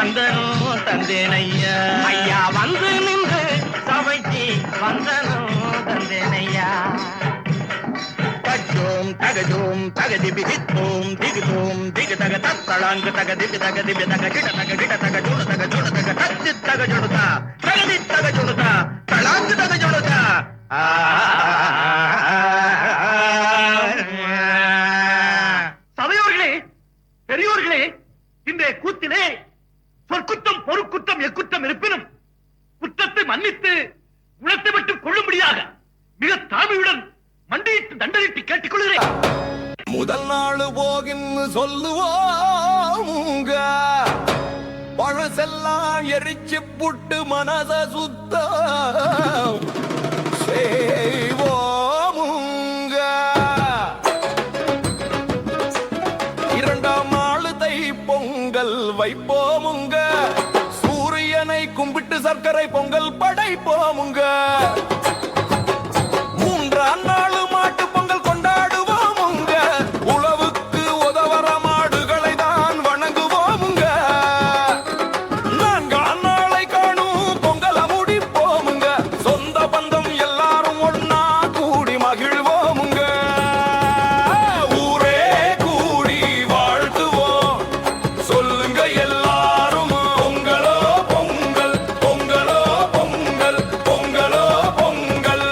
வந்தனும் தந்தேன் ஐயா. ஐயா வந்து நின்று சபைக்கு வந்தனும் தந்தேன் ஐயா. தஜோம் தகஜோம் தகதி பிகித்தோம் திகிதோம் திகு தக தத்தளாங்கு தக திபி தக திபி தக கிட தக ஜோடு தக தத்தி தக ஜோடுதா தகதி தக ஜோடுதா தளாங்கு தக ஜோடுதா. சபையோர்களே, பெரியோர்களே, இன்றைய கூத்திலே சொற்குற்றம் பொறுக்குற்றம் எக்குற்றம் இருப்பினும் குற்றத்தை மன்னித்து குணத்தை மட்டும் கொள்ளும்படியாக மிக தாழ்மையுடன் மண்டியிட்டு தண்டனிட்டு கேட்டுக்கொள்கிறேன். முதல் நாள் போகின்னு சொல்லுவோங்க, பழசெல்லாம் எரிச்சு புட்டு மனச சுத்த செய்வோமுங்க. இரண்டாம் நாள் தை பொங்கல் வைப்போமுங்க, சூரியனை கும்பிட்டு சர்க்கரை பொங்கல் படைப்போமுங்க. மூன்றாம் நாள் மாட்டு பொங்கல் கொண்டாடுவோமுங்க, உழவுக்கு உதவற மாடுகளை தான் வணங்குவோமுங்க. நான்காம் நாளை காணும் பொங்கல முடிப்போமுங்க, சொந்த பந்தம் எல்லாரும் ஒன்னா கூடி மகிழ்வோமுங்க. ஊரே கூடி வாழ்த்துவோம், சொல்லுங்க எல்லாரும் பொங்கலோ பொங்கல், பொங்கலோ பொங்கல், பொங்கலோ பொங்கல்.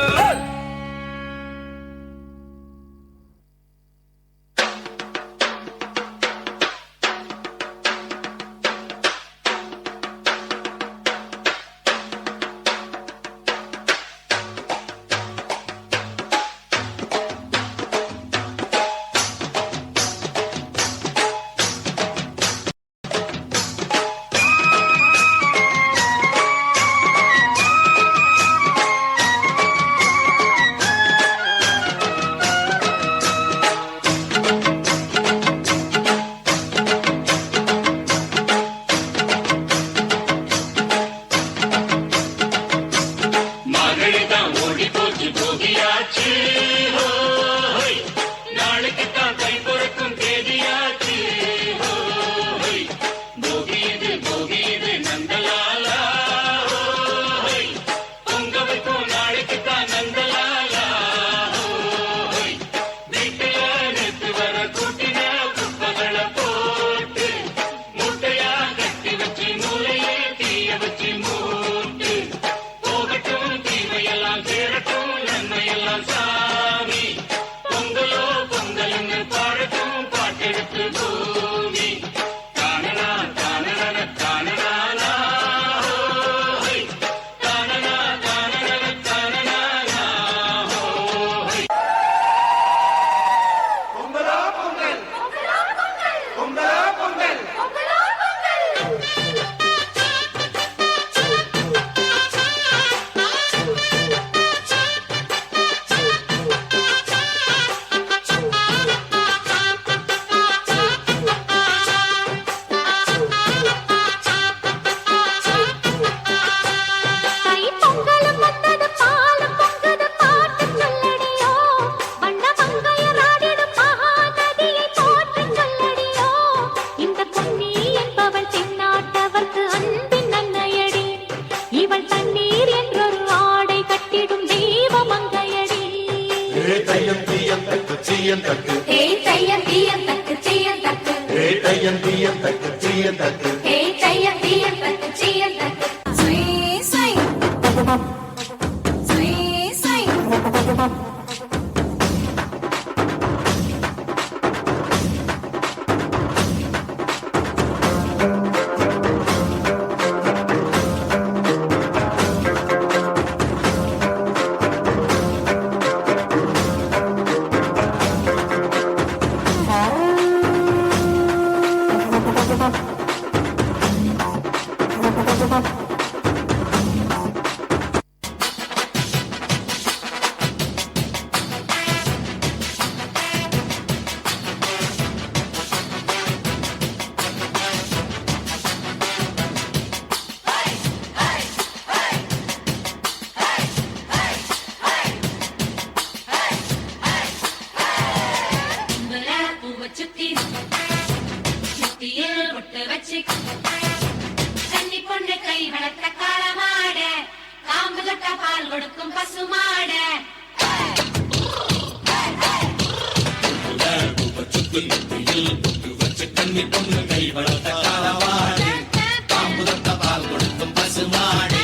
பால் கொடுக்கும் பசுமாடு பால் கொடுக்கும் பசுமாடு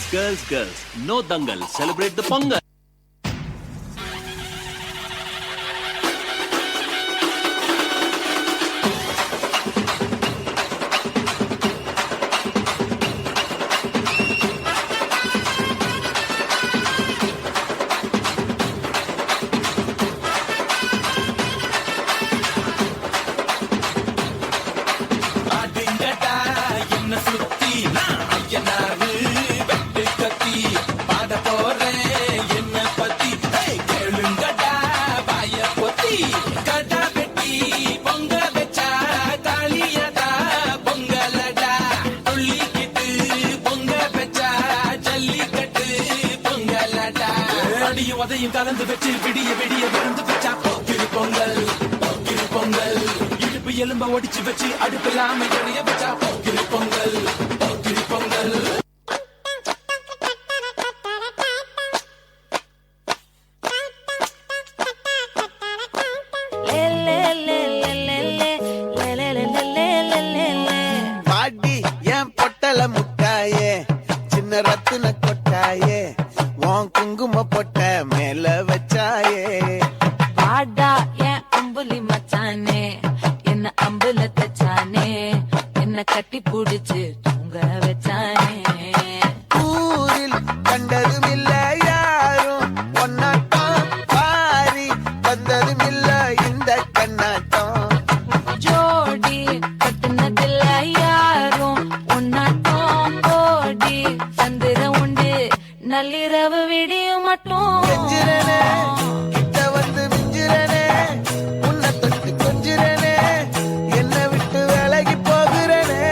Girls, no dangal. Celebrate the Pongal. அதையும் கலந்து வச்சு விடிய விடிய விழுந்து வச்சா போக்கிரு பொங்கல் இடுப்பு எலும்ப ஒடிச்சு வச்சு அடுப்பில்லாம எறிய வச்சா போக்கிரு பொங்கல் பாடி என் பொட்டல முட்டாயே சின்ன ரத்தின கொட்டாயே உன் குங்கும பொட்ட மேல வச்சாயே வாடா என் அம்புலி மச்சானே என்ன அம்புல தச்சானே என்ன கட்டி புடிச்சு தூங்க வச்சானே ஊரில் கண்டதும் இல்ல யாரும் ஒன்னாட்டம் பாரி வந்ததும் இல்ல இந்த கண்ணாட்டம் ஜோடி கட்டுனதில்ல யாரும் ஒன்னாட்டம் கோடி சந்திரம் உண்டு நள்ளிரவு விடியும் மட்டும் கெஞ்சிரனே கிட்ட வந்து மிஞ்சிரனே உன்னை தொட்டு கொஞ்சிரனே என்னை விட்டு விலகி போகிறனே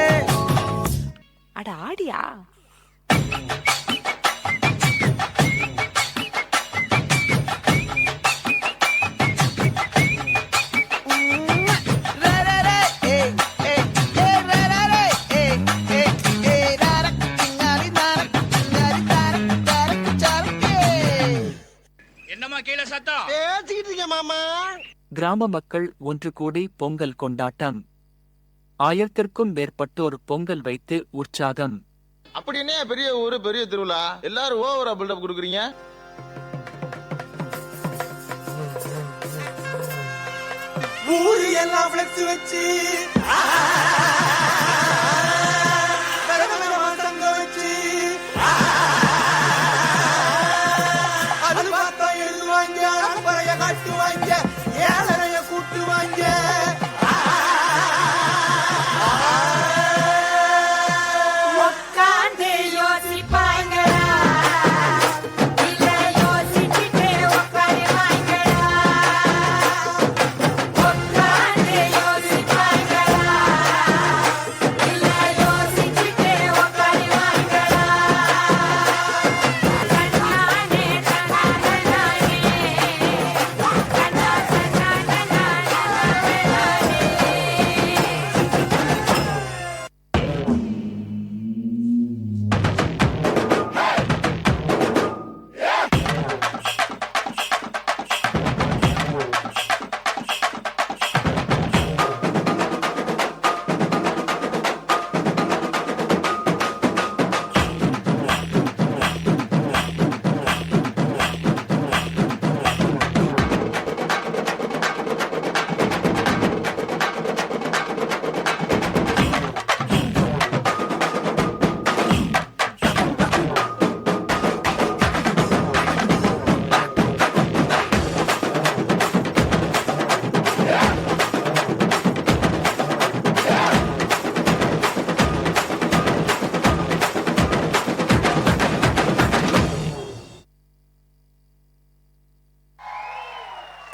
அட ஆடியா என்னம்மா கீழே சத்தம் பேசிக்கிட்டு இருக்கேன் மாமா. கிராம மக்கள் ஒன்று கூடி பொங்கல் கொண்டாட்டம். 1000ற்கும் மேற்பட்டோர் பொங்கல் வைத்து உற்சாகம். அப்படின்னே பெரிய ஊரு பெரிய திருவிழா எல்லாரும் ஓவரா பில்டப் கொடுக்குறீங்க. ஊரு எல்லாம் ஃப்ளெக்ஸ் வச்சு தங்க வச்சு அது பார்த்தா எழுதுவாங்க அம்பரைய காட்டுவாங்க ஏழரைய கூட்டுவாங்க உட்கார்ந்து யோசிப்பாங்கடா இல்ல யோசிச்சுட்டே உட்காருவாங்கடா உட்கார்ந்து யோசிப்பாங்கடா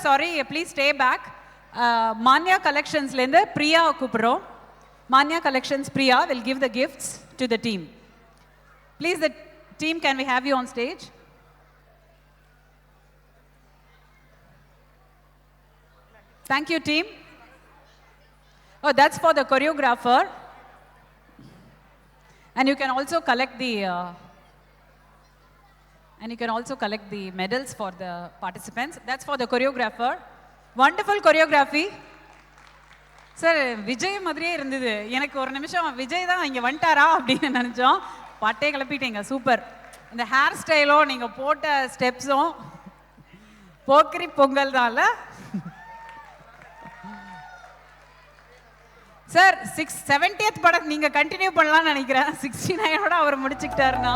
sorry please stay back. Manya கலெக்ஷன்ஸ்லேருந்து பிரியா கூப்பிடுறோம். Manya collections Priya will give the gifts to the team. Please the team, can we have you on stage? Thank you, team. Oh, that's for the choreographer. And you can also collect the medals for the participants. That's for the choreographer. Wonderful choreography. Sir, Vijay மாதிரியே இருந்தது. எனக்கு ஒரு நிமிஷம் விஜய் தான் இங்க வந்துட்டாரா அப்படின்னு நினைச்சோம். பாட்டே கிளப்பிட்டீங்க, சூப்பர். இந்த ஹேர் ஸ்டைலோ நீங்க போட்ட ஸ்டெப்ஸும் போக்கிரி பொங்கல் தான்ல. சார் 70th படம் நீங்க கண்டினியூ பண்ணலாம்னு நினைக்கிறேன். 69ஓட அவர் முடிச்சுக்கிட்டாருன்னா